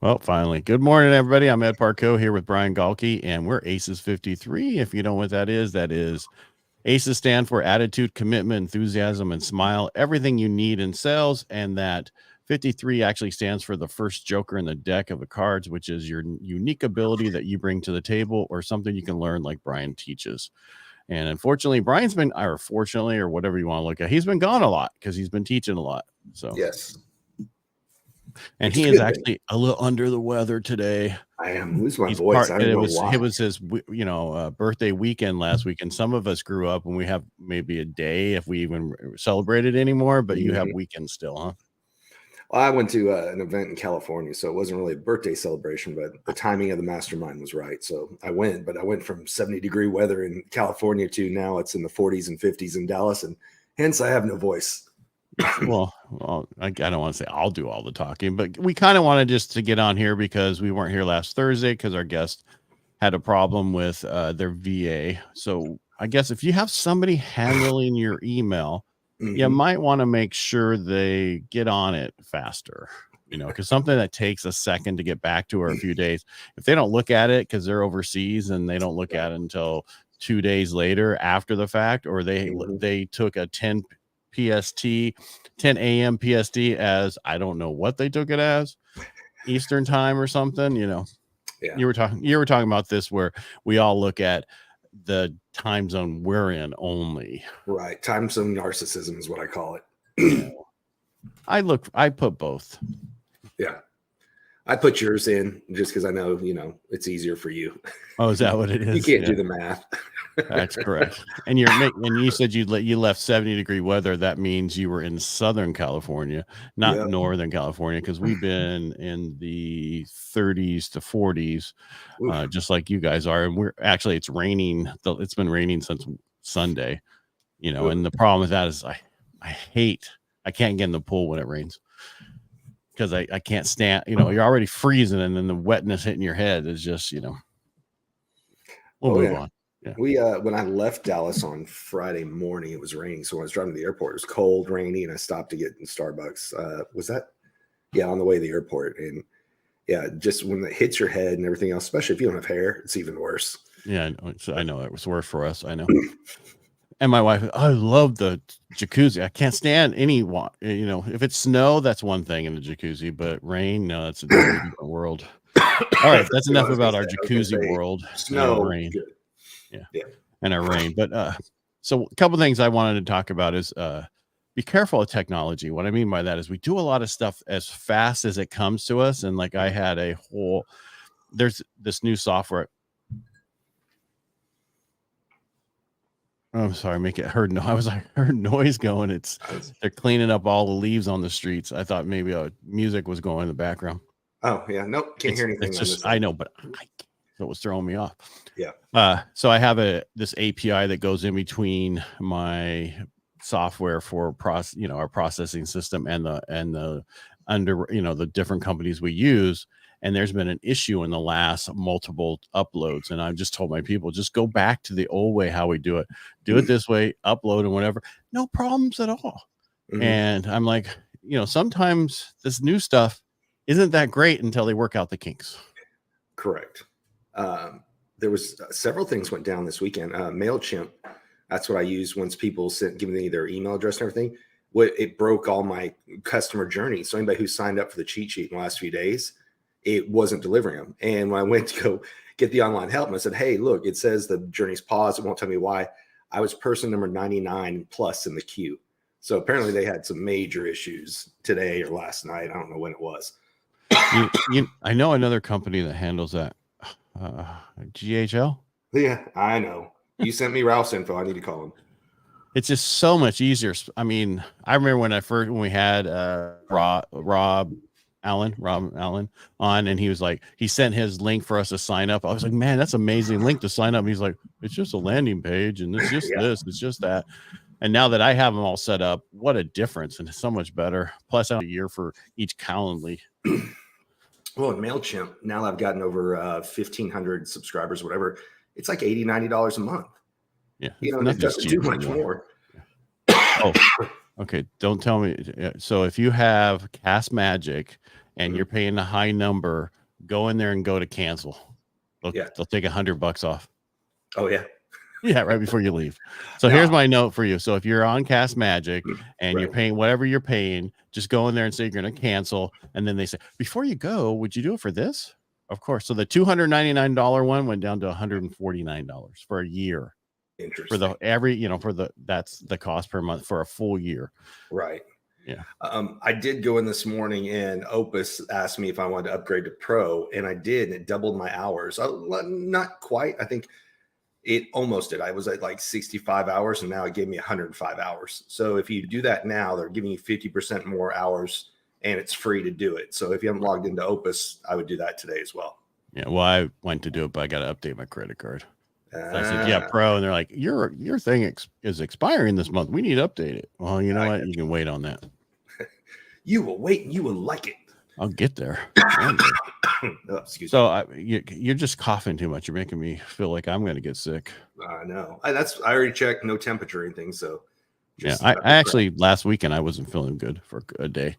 Well, finally. Good morning, everybody. I'm Ed Parcaut here with Brian Galke, and we're ACES53. If you know what that is ACES stand for attitude, commitment, enthusiasm, and smile. Everything you need in sales, and that 53 actually stands for the first joker in the deck of the cards, which is your unique ability that you bring to the table or something you can learn like Brian teaches. And unfortunately, Brian's been, or fortunately, or whatever you want to look at, he's been gone a lot because he's been teaching a lot. So yes. And he is actually a little under the weather today. I am losing my voice. I don't know why. It was his, birthday weekend last week, and some of us grew up and we have maybe a day if we even celebrate it anymore. But you have weekends still, huh? Well, I went to an event in California, so it wasn't really a birthday celebration, but the timing of the mastermind was right. So I went, but I went from 70-degree weather in California to now it's in the 40s and 50s in Dallas, and hence I have no voice. Well, I don't want to say I'll do all the talking, but we kind of wanted just to get on here because we weren't here last Thursday because our guest had a problem with their VA. So I guess if you have somebody handling your email, you might want to make sure they get on it faster, because something that takes a second to get back to or a few days, if they don't look at it because they're overseas and they don't look at it until 2 days later after the fact, or they took a 10 a.m. PST as I don't know what they took it as Eastern time or something, Yeah. You were talking about this where we all look at the time zone we're in only. Right. Time zone narcissism is what I call it. I put both. Yeah. I put yours in just because I know, it's easier for you. Oh, is that what it is? You can't do the math. That's correct. And you said you left 70-degree weather. That means you were in Southern California, not Northern California, because we've been in the 30s to 40s, just like you guys are. And it's raining. It's been raining since Sunday, and the problem with that is I can't get in the pool when it rains. Because I can't stand, you're already freezing, and then the wetness hitting your head is just, we'll move on. Yeah. We when I left Dallas on Friday morning, it was raining. So when I was driving to the airport, it was cold, rainy, and I stopped to get in Starbucks. Was that? Yeah, on the way to the airport. And yeah, just when it hits your head and everything else, especially if you don't have hair, it's even worse. Yeah, I know it was worse for us. I know. And my wife, I love the jacuzzi. I can't stand any water. If it's snow, that's one thing in the jacuzzi, but rain, no, that's a different world. All right, that's enough about our jacuzzi world. Snow, rain. Yeah, and our rain. But so a couple things I wanted to talk about is be careful of technology. What I mean by that is we do a lot of stuff as fast as it comes to us. And like I had there's this new software. I'm sorry, make it heard. No, I heard noise going. They're cleaning up all the leaves on the streets. I thought maybe music was going in the background. Oh yeah, nope, can't hear anything. It's just I know, but it was throwing me off. Yeah. So I have this API that goes in between my software for our processing system and the the different companies we use. And there's been an issue in the last multiple uploads. And I've just told my people, just go back to the old way, how we do it. Do it this way, upload and whatever. No problems at all. And I'm like, sometimes this new stuff isn't that great until they work out the kinks. Correct. There was several things went down this weekend. MailChimp, that's what I use once people give me their email address and everything. It broke all my customer journey. So anybody who signed up for the cheat sheet in the last few days, it wasn't delivering them. And when I went to go get the online help, I said, hey, look, it says the journey's paused. It won't tell me why. I was person number 99 plus in the queue. So apparently they had some major issues today or last night. I don't know when it was. I know another company that handles that. GHL? Yeah, I know. You sent me Ralph's info. I need to call him. It's just so much easier. I mean, I remember when we had Rob Allen on, and he was like, he sent his link for us to sign up. I was like, man, that's an amazing link to sign up. And he's like, it's just a landing page, and it's just this, it's just that. And now that I have them all set up, what a difference, and it's so much better. Plus, a year for each Calendly. Well, in MailChimp, now that I've gotten over 1,500 subscribers, whatever, it's like $80, $90 a month. Yeah, it doesn't do much more. Oh, okay. Don't tell me. So if you have Cast Magic and you're paying a high number, go in there and go to cancel. They'll take $100 off. Oh yeah. Yeah, right before you leave. So here's my note for you. So if you're on Cast Magic and you're paying whatever you're paying, just go in there and say you're going to cancel. And then they say, before you go, would you do it for this? Of course. So the $299 one went down to $149 for a year. Interesting. For that's the cost per month for a full year. Right. Yeah. I did go in this morning and Opus asked me if I wanted to upgrade to Pro, and I did. And it doubled my hours. Not quite. I think it almost did. I was at like 65 hours, and now it gave me 105 hours. So if you do that now, they're giving you 50% more hours, and it's free to do it. So if you haven't logged into Opus, I would do that today as well. Yeah. Well, I went to do it, but I got to update my credit card. So I said, yeah, Pro. And they're like, your thing is expiring this month. We need to update it. Well, you know what? You can wait on that. You will wait and you will like it. I'll get there. Oh, excuse me. You're just coughing too much. You're making me feel like I'm going to get sick. I know. I already checked, no temperature or anything. So I actually last weekend I wasn't feeling good for a day.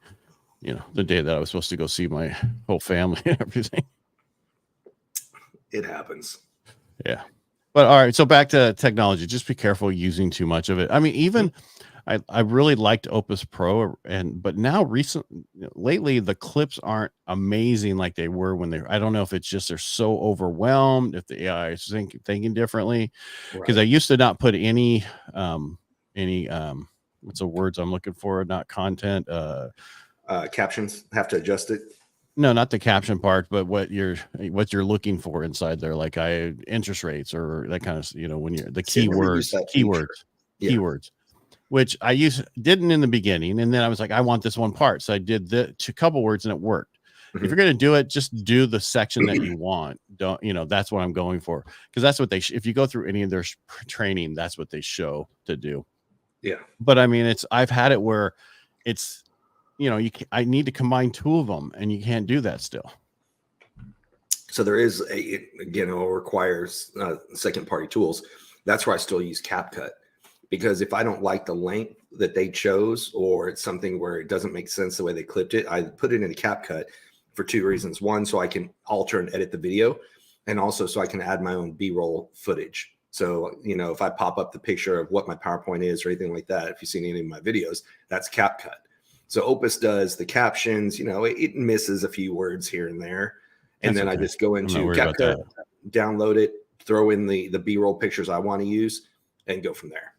The day that I was supposed to go see my whole family and everything. It happens. Yeah. But all right. So back to technology. Just be careful using too much of it. I mean, even I really liked Opus Pro, but now lately the clips aren't amazing like they were when I don't know if it's just they're so overwhelmed, if the AI is thinking differently, because I used to not put any what's the words I'm looking for? Not content. Captions, have to adjust it. No, not the caption part, but what you're looking for inside there, like interest rates or that kind of, when you're the keywords. Which I didn't in the beginning. And then I was like, I want this one part. So I did a couple words and it worked. If you're going to do it, just do the section that you want. Don't, that's what I'm going for. Because that's what if you go through any of their training, that's what they show to do. Yeah. But I mean, I've had it where it's, I need to combine two of them and you can't do that still. So there is it requires second party tools. That's where I still use CapCut. Because if I don't like the length that they chose, or it's something where it doesn't make sense the way they clipped it, I put it in CapCut for two reasons. One, so I can alter and edit the video, and also so I can add my own B-roll footage. So, if I pop up the picture of what my PowerPoint is or anything like that, if you've seen any of my videos, that's CapCut. So Opus does the captions, it misses a few words here and there. And then I just go into CapCut, download it, throw in the B-roll pictures I want to use, and go from there.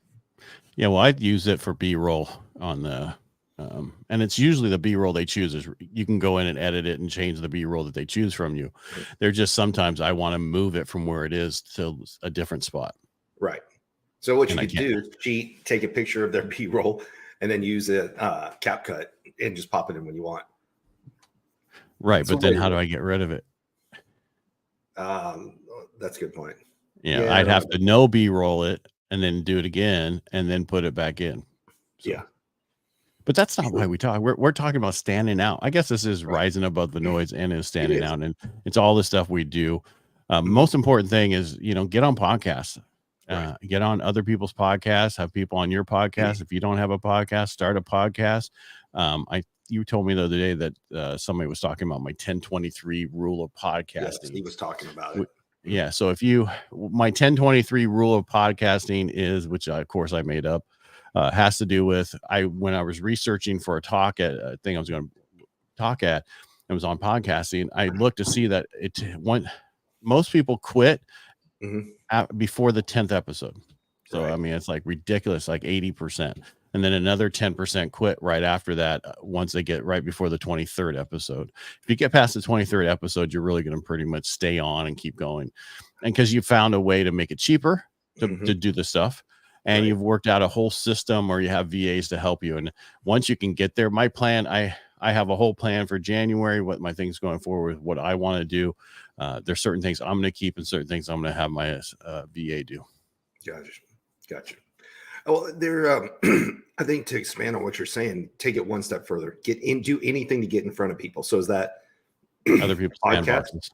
Yeah, well, I'd use it for B-roll on the, and it's usually the B-roll they choose. Is you can go in and edit it and change the B-roll that they choose from you. They're just sometimes I want to move it from where it is to a different spot. Right. So what you could do is take a picture of their B-roll and then use a CapCut and just pop it in when you want. Right, but then how do I get rid of it? That's a good point. Yeah, I'd have to no B-roll it and then do it again and then put it back in. So. Yeah. But that's not why we talk. We're talking about standing out. I guess this is rising above the noise and is standing out. And it's all the stuff we do. Most important thing is, get on podcasts. Get on other people's podcasts, have people on your podcast. If you don't have a podcast, start a podcast. You told me the other day that somebody was talking about my 1023 rule of podcasting. Yes, he was talking about it. Yeah. So my 1023 rule of podcasting is, which of course I made up, has to do with when I was researching for a talk at a thing I was going to talk at, it was on podcasting. I looked to see that most people quit before the 10th episode. So, I mean, it's like ridiculous, like 80%. And then another 10% quit right after that once they get right before the 23rd episode. If you get past the 23rd episode, you're really going to pretty much stay on and keep going. And because you found a way to make it cheaper to do the stuff. And you've worked out a whole system, or you have VAs to help you. And once you can get there, my plan, I have a whole plan for January, what my thing's going forward, what I want to do. There's certain things I'm going to keep and certain things I'm going to have my VA do. Gotcha. Well, I think to expand on what you're saying, take it one step further. Do anything to get in front of people. So is that other people's podcasts?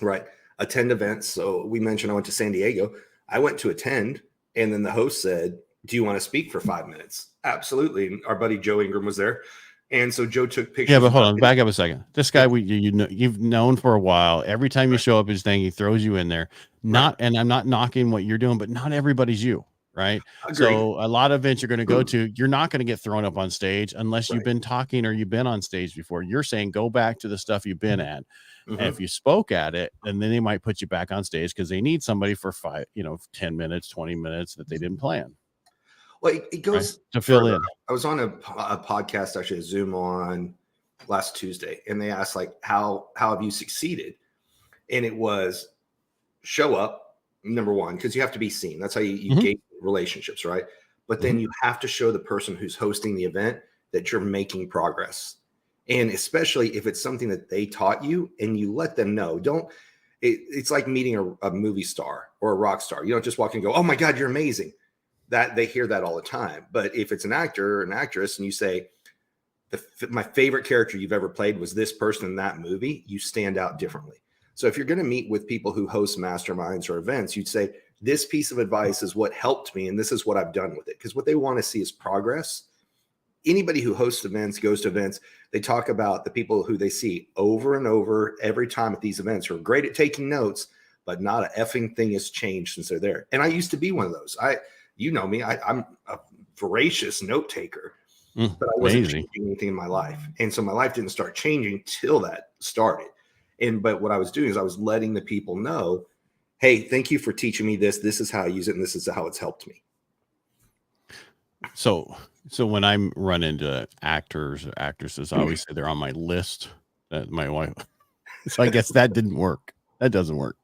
Right. Attend events. So we mentioned I went to San Diego. I went to attend, and then the host said, "Do you want to speak for 5 minutes?" Absolutely. And our buddy Joe Ingram was there. And so Joe took pictures. Yeah, but hold on, back up a second. This guy, you've known for a while. Every time you show up his thing, he throws you in there. And I'm not knocking what you're doing, but not everybody's you, right? Agreed. So a lot of events you're going to go to, you're not going to get thrown up on stage unless you've been talking or you've been on stage before. You're saying go back to the stuff you've been at. And if you spoke at it, and then they might put you back on stage because they need somebody for 10 minutes, 20 minutes that they didn't plan. Well, it goes to fill in. I was on a podcast, actually a Zoom on last Tuesday, and they asked like, how have you succeeded? And it was show up, number one, because you have to be seen. That's how you gain relationships, right? But then you have to show the person who's hosting the event that you're making progress. And especially if it's something that they taught you and you let them know. It's like meeting a movie star or a rock star. You don't just walk in and go, oh my God, you're amazing. That they hear that all the time. But if it's an actor or an actress and you say, my favorite character you've ever played was this person in that movie, you stand out differently. So if you're going to meet with people who host masterminds or events, you'd say, this piece of advice is what helped me, and this is what I've done with it. Because what they want to see is progress. Anybody who hosts events, goes to events, they talk about the people who they see over and over every time at these events who are great at taking notes, but not a effing thing has changed since they're there. And I used to be one of those. You know me, I'm a voracious note taker, but I wasn't changing anything in my life. And so my life didn't start changing till that started. But what I was doing is I was letting the people know, hey, thank you for teaching me this. This is how I use it. And this is how it's helped me. So when I run into actors or actresses, I always say they're on my list. That my wife. So I guess that didn't work. That doesn't work.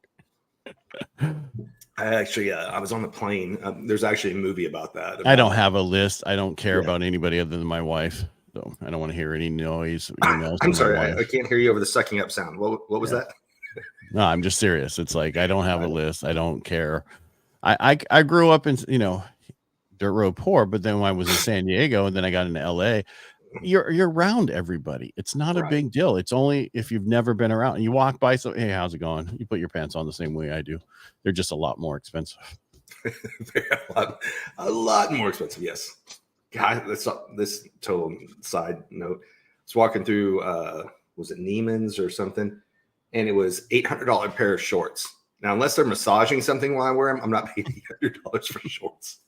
I actually, I was on the plane. There's actually a movie about that. I don't have a list. I don't care about anybody other than my wife. So I don't want to hear any noise. I'm sorry. I can't hear you over the sucking up sound. What was that? No, I'm just serious. It's like, I don't have a list. I don't care. I grew up in, dirt road poor, but then when I was in San Diego and then I got into LA, you're around everybody. It's not a big deal. It's only if you've never been around and you walk by. So, hey, how's it going? You put your pants on the same way I do. They're just a lot more expensive. a lot more expensive. Yes. God, this total side note. I was walking through, was it Neiman's or something? And it was $800 pair of shorts. Now, unless they're massaging something while I wear them, I'm not paying $800 for shorts.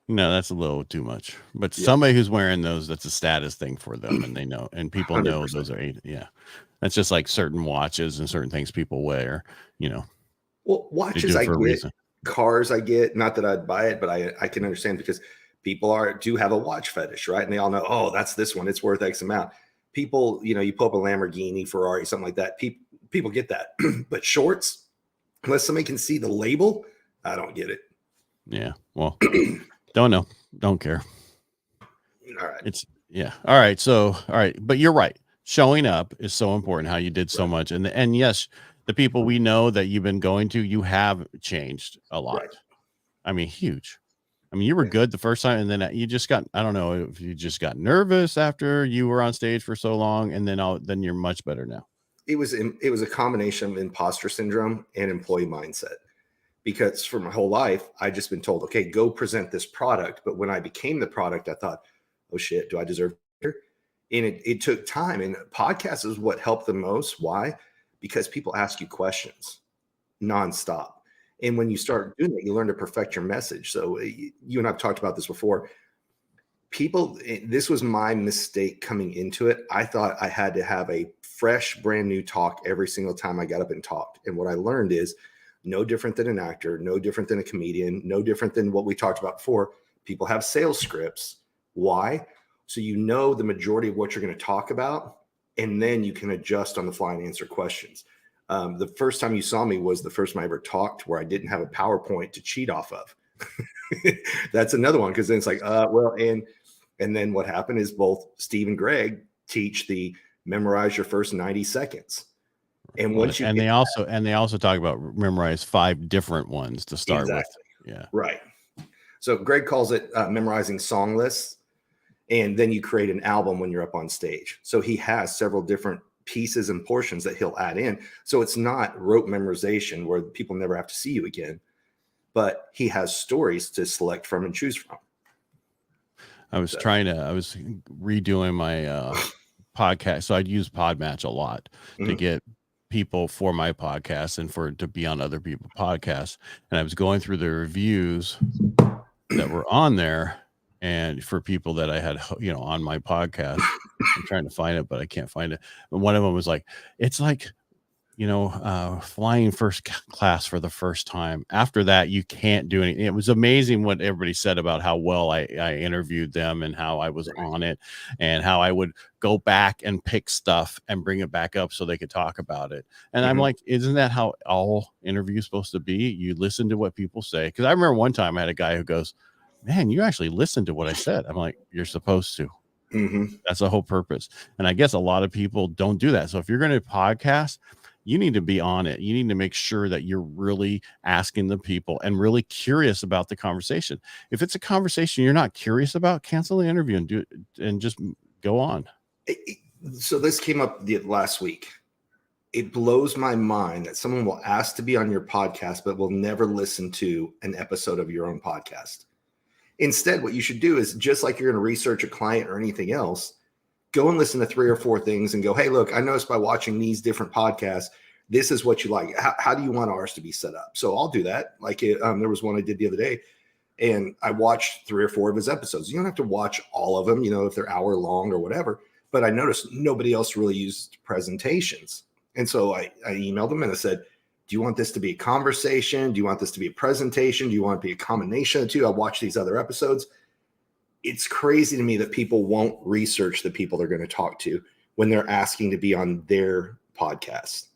No, that's a little too much. But somebody who's wearing those, that's a status thing for them, and they know, and people 100%. Know those are That's just like certain watches and certain things people wear. Well, watches I get, cars I get. Not that I'd buy it, but I can understand because people do have a watch fetish, right? And they all know, oh, that's this one. It's worth X amount. People, you pull up a Lamborghini, Ferrari, something like that. People get that, but shorts. Unless somebody can see the label, I don't get it. Yeah. Well, don't know. Don't care. All right. All right. So, all right. But you're right. Showing up is so important, how you did so much. And yes, the people we know that you've been going to, you have changed a lot. Right. I mean, huge. I mean, you were good the first time. And then you just got, I don't know if you just got nervous after you were on stage for so long. And then you're much better now. It was a combination of imposter syndrome and employee mindset, because for my whole life, I just been told, okay, go present this product. But when I became the product, I thought, oh shit, do I deserve it? And it took time, and podcasts is what helped the most. Why? Because people ask you questions nonstop. And when you start doing it, you learn to perfect your message. So you and I've talked about this before. This was my mistake coming into it. I thought I had to have a fresh, brand new talk every single time I got up and talked. And what I learned is no different than an actor, no different than a comedian, no different than what we talked about before. People have sales scripts. Why? So you know the majority of what you're going to talk about, and then you can adjust on the fly and answer questions. The first time you saw me was the first time I ever talked where I didn't have a PowerPoint to cheat off of. That's another one, because then it's like, and then what happened is both Steve and Greg teach the memorize your first 90 seconds. And once they also talk about memorize 5 different ones to start with. Yeah. Right. So Greg calls it memorizing song lists. And then you create an album when you're up on stage. So he has several different pieces and portions that he'll add in. So it's not rote memorization where people never have to see you again, but he has stories to select from and choose from. I was redoing my podcast. So I'd use Podmatch a lot to get people for my podcast and to be on other people's podcasts. And I was going through the reviews that were on there and for people that I had, on my podcast. I'm trying to find it, but I can't find it. And one of them was like, it's like, flying first class for the first time. After that, you can't do anything. It was amazing what everybody said about how well I interviewed them and how I was on it and how I would go back and pick stuff and bring it back up so they could talk about it. And I'm like, isn't that how all interviews supposed to be? You listen to what people say. Because I remember one time I had a guy who goes, man, you actually listened to what I said. I'm like, you're supposed to. That's the whole purpose. And I guess a lot of people don't do that. So if you're going to podcast, you need to be on it. You need to make sure that you're really asking the people and really curious about the conversation. If it's a conversation you're not curious about, cancel the interview and do it and just go on. So this came up last week. It blows my mind that someone will ask to be on your podcast, but will never listen to an episode of your own podcast. Instead, what you should do is, just like you're going to research a client or anything else, go and listen to 3 or 4 things and go, hey, look, I noticed by watching these different podcasts, this is what you like. How do you want ours to be set up? So I'll do that. Like there was one I did the other day, and I watched 3 or 4 of his episodes. You don't have to watch all of them, if they're hour long or whatever. But I noticed nobody else really used presentations. And so I emailed them and I said, do you want this to be a conversation? Do you want this to be a presentation? Do you want it to be a combination of the two? I watched these other episodes. It's crazy to me that people won't research the people they're going to talk to when they're asking to be on their podcast.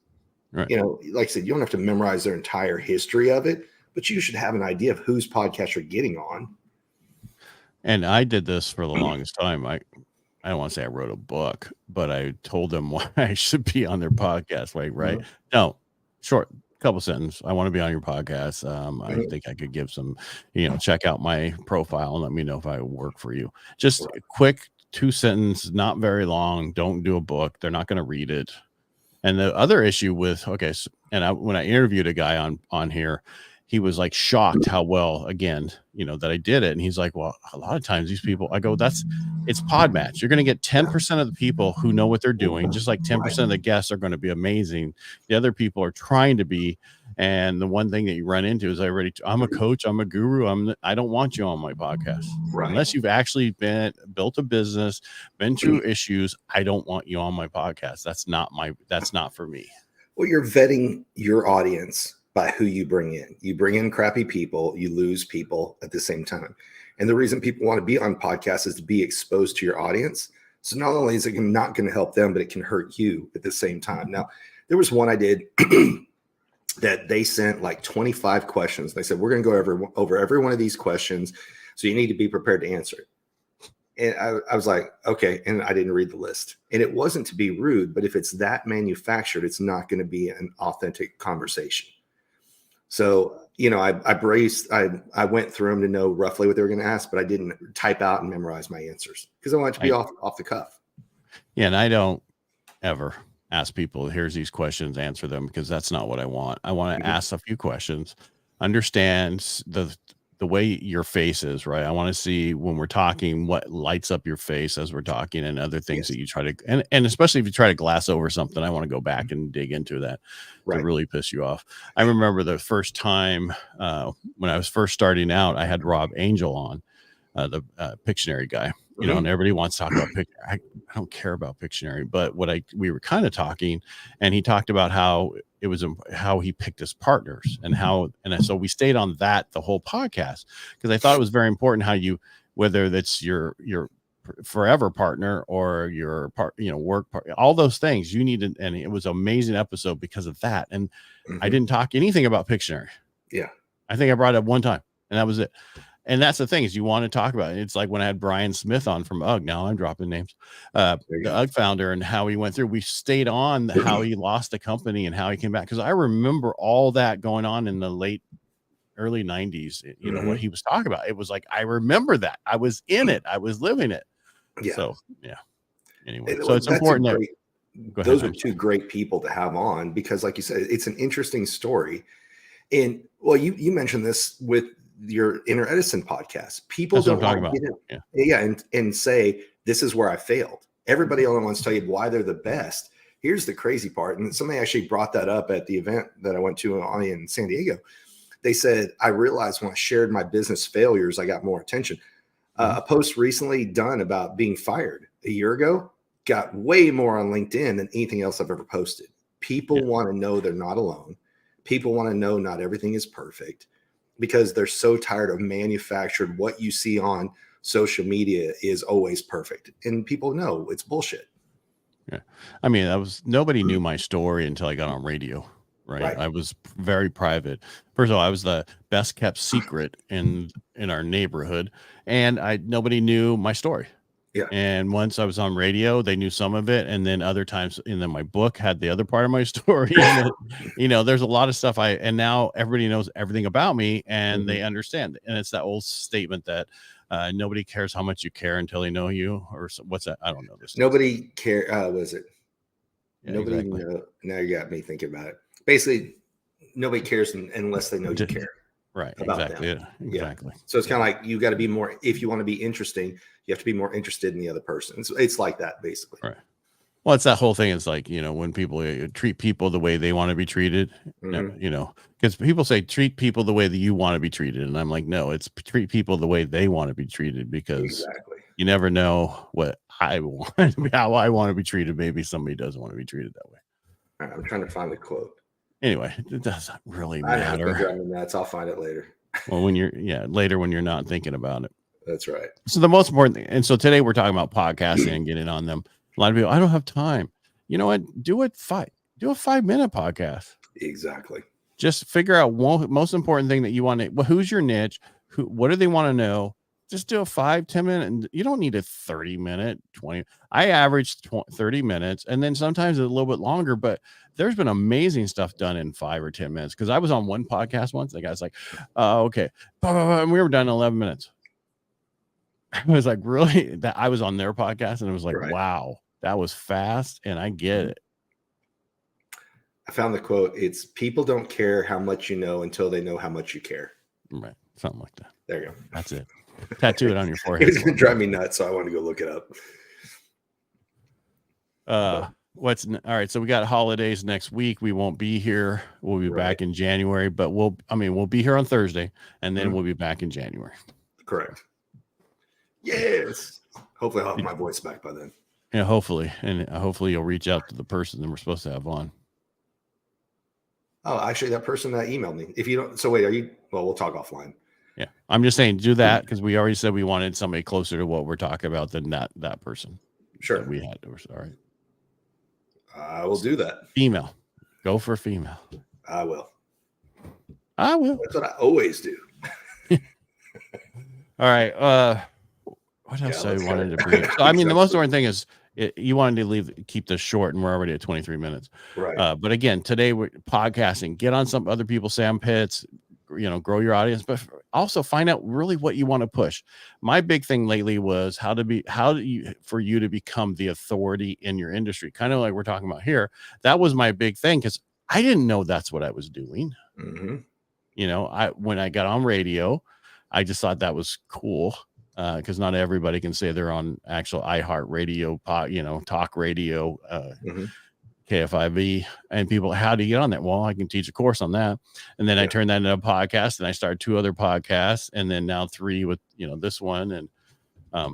Right. Like I said, you don't have to memorize their entire history of it, but you should have an idea of whose podcast you're getting on. And I did this for the longest time. I don't want to say I wrote a book, but I told them why I should be on their podcast. Like, right? No, short, couple sentences. I want to be on your podcast. I think I could give some, check out my profile and let me know if I work for you. Just a quick 2 sentences, not very long. Don't do a book. They're not going to read it. And the other issue with, when I interviewed a guy on here, he was like shocked how well, again, that I did it. And he's like, well, a lot of times these people, I go, it's Podmatch. You're going to get 10% of the people who know what they're doing, just like 10% of the guests are going to be amazing. The other people are trying to be. And the one thing that you run into is I'm a coach, I'm a guru. I don't want you on my podcast. Unless you've actually built a business, been through issues. I don't want you on my podcast. That's not for me. Well, you're vetting your audience by who you bring in. You bring in crappy people, you lose people at the same time. And the reason people want to be on podcasts is to be exposed to your audience. So not only is it not going to help them, but it can hurt you at the same time. Now, there was one I did that they sent like 25 questions. They said, we're going to go over every one of these questions. So you need to be prepared to answer it. And I was like, okay. And I didn't read the list. And it wasn't to be rude, but if it's that manufactured, it's not going to be an authentic conversation. So, I went through them to know roughly what they were going to ask, but I didn't type out and memorize my answers because I want it to be off the cuff. Yeah. And I don't ever ask people, here's these questions, answer them, because that's not what I want. I want to ask a few questions, understand the way your face is, right? I want to see when we're talking what lights up your face as we're talking and other things that you try to, and especially if you try to glass over something, I want to go back and dig into that to really piss you off. I remember the first time when I was first starting out, I had Rob Angel on, the Pictionary guy, and everybody wants to talk about Pictionary. I don't care about Pictionary, but we were kind of talking, and he talked about how he picked his partners and so we stayed on that the whole podcast because I thought it was very important how whether that's your forever partner or your work partner, all those things you needed. And it was an amazing episode because of that. And I didn't talk anything about Pictionary. Yeah. I think I brought it up one time and that was it. And that's the thing is you want to talk about it. It's like when I had Brian Smith on from UGG. Now I'm dropping names. The UGG founder and how he went through. We stayed on how he lost the company and how he came back. Because I remember all that going on in the early 90s. What he was talking about. It was like, I remember that. I was in it. I was living it. Yeah. So, yeah. Anyway, so it's important. Those are 2 great people to have on because like you said, it's an interesting story. And well, you mentioned this with your Inner Edison podcast. People That's what I'm don't talking want to about. get in, and say, this is where I failed. Everybody only wants to tell you why they're the best. Here's the crazy part. And somebody actually brought that up at the event that I went to in San Diego. They said, I realized when I shared my business failures, I got more attention. A post recently done about being fired a year ago got way more on LinkedIn than anything else I've ever posted. People want to know they're not alone. People want to know not everything is perfect, because they're so tired of manufactured, what you see on social media is always perfect. And people know it's bullshit. Yeah. I mean, nobody knew my story until I got on radio, right? I was very private. First of all, I was the best kept secret in our neighborhood, and nobody knew my story. Yeah. And once I was on radio, they knew some of it. And then other times, and then my book had the other part of my story. And there's a lot of stuff and now everybody knows everything about me, and they understand. And it's that old statement that nobody cares how much you care until they know you, or what's that? I don't know this. Nobody care. Was it? Yeah, Nobody exactly. know. Now you got me thinking about it. Basically, nobody cares unless they know you care. Right. About Exactly. them. Exactly. So it's kind of like, you got to be more, if you want to be interesting, you have to be more interested in the other person. It's like that, basically. Right. Well, it's that whole thing. It's like, when people treat people the way they want to be treated, because people say treat people the way that you want to be treated. And I'm like, no, it's treat people the way they want to be treated, because you never know what I want, how I want to be treated. Maybe somebody doesn't want to be treated that way. All right, I'm trying to find the quote. Anyway, it doesn't really matter. I'll find it later. Well, later when you're not thinking about it. That's right. So the most important thing, and so today we're talking about podcasting and getting on them. A lot of people, I don't have time. You know what? Do a 5-minute podcast. Exactly. Just figure out most important thing that you want to. Well, who's your niche? What do they want to know? Just do a 5-10 minute, and you don't need a 30-minute, 20. I average 30 minutes, and then sometimes a little bit longer. But there's been amazing stuff done in 5 or 10 minutes. Because I was on one podcast once. The guy's like, "Okay," and we were done in 11 minutes. I was like, really? That I was on their podcast, and it was like, wow, that was fast, and I get it. I found the quote. It's, people don't care how much you know until they know how much you care. Right. Something like that. There you go. That's it. Tattoo it on your forehead. It's going to drive me nuts, so I want to go look it up. All right. So we got holidays next week. We won't be here. We'll be back in January, but we'll be here on Thursday, and then we'll be back in January. Correct. Yes. Hopefully I'll have my voice back by then. Yeah, hopefully. And hopefully you'll reach out to the person that we're supposed to have on. Oh, actually, that person that emailed me. If you don't, so wait, we'll talk offline. Yeah. I'm just saying, do that, because we already said we wanted somebody closer to what we're talking about than that person. Sure. We had to. All right. I will do that. Female. Go for female. I will. That's what I always do. All right. What else I wanted to bring up? So, I mean, the most important thing is you wanted to keep this short, and we're already at 23 minutes. Right. But again, today we're podcasting. Get on some other people's sandpits, grow your audience, but also find out really what you want to push. My big thing lately was for you to become the authority in your industry, kind of like we're talking about here. That was my big thing, because I didn't know that's what I was doing. When I got on radio, I just thought that was cool. Because not everybody can say they're on actual iHeart Radio, talk radio, KFIV, and people, how do you get on that? Well, I can teach a course on that. And then I turned that into a podcast, and I started 2 other podcasts, and then now 3 with, this one. And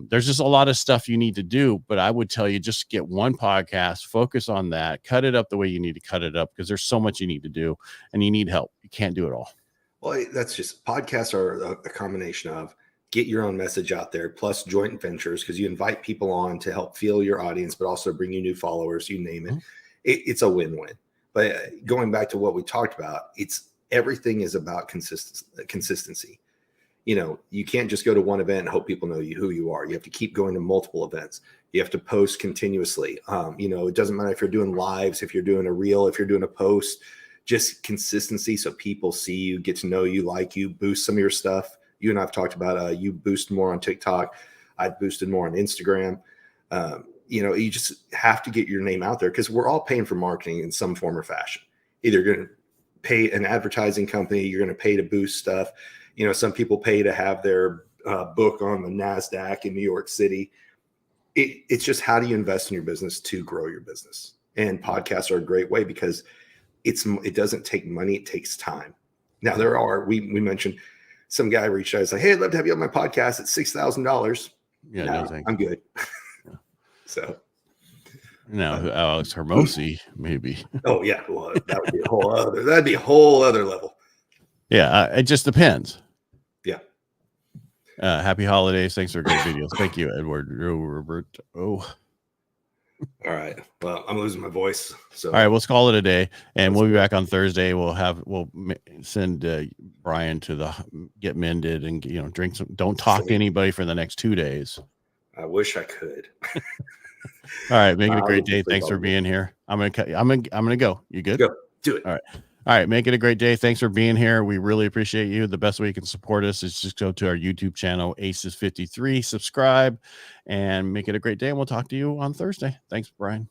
there's just a lot of stuff you need to do, but I would tell you, just get one podcast, focus on that, cut it up the way you need to cut it up, because there's so much you need to do, and you need help. You can't do it all. Well, that's just, podcasts are a combination of get your own message out there, plus joint ventures, because you invite people on to help fuel your audience, but also bring you new followers, you name it. It's a win-win. But going back to what we talked about, everything is about consistency. You can't just go to one event and hope people know who you are. You have to keep going to multiple events. You have to post continuously. It doesn't matter if you're doing lives, if you're doing a reel, if you're doing a post, just consistency, so people see you, get to know you, like you, boost some of your stuff. You and I've talked about you boost more on TikTok. I've boosted more on Instagram. You just have to get your name out there, because we're all paying for marketing in some form or fashion. Either you're going to pay an advertising company. You're going to pay to boost stuff. You know, some people pay to have their book on the NASDAQ in New York City. It's just, how do you invest in your business to grow your business? And podcasts are a great way because it doesn't take money. It takes time. Now we mentioned some guy reached out. He's like, hey, I'd love to have you on my podcast at $6,000. Yeah, no, thanks. I'm good. Yeah. So now Alex Hermosi, maybe. Oh yeah, well, that'd be a whole other level. Yeah, it just depends. Yeah. Happy holidays. Thanks for great videos. Thank you, Edward. Robert. Oh. All right. Well, I'm losing my voice. So all right, let's call it a day, and we'll be back on Thursday. We'll send Brian to get mended and drink some. Don't talk to anybody for the next 2 days. I wish I could. All right, make it a great day. Thanks for being here. I'm gonna go. You good? Go. Do it. All right. Make it a great day. Thanks for being here. We really appreciate you. The best way you can support us is just go to our YouTube channel, ACES53, subscribe, and make it a great day. And we'll talk to you on Thursday. Thanks, Brian.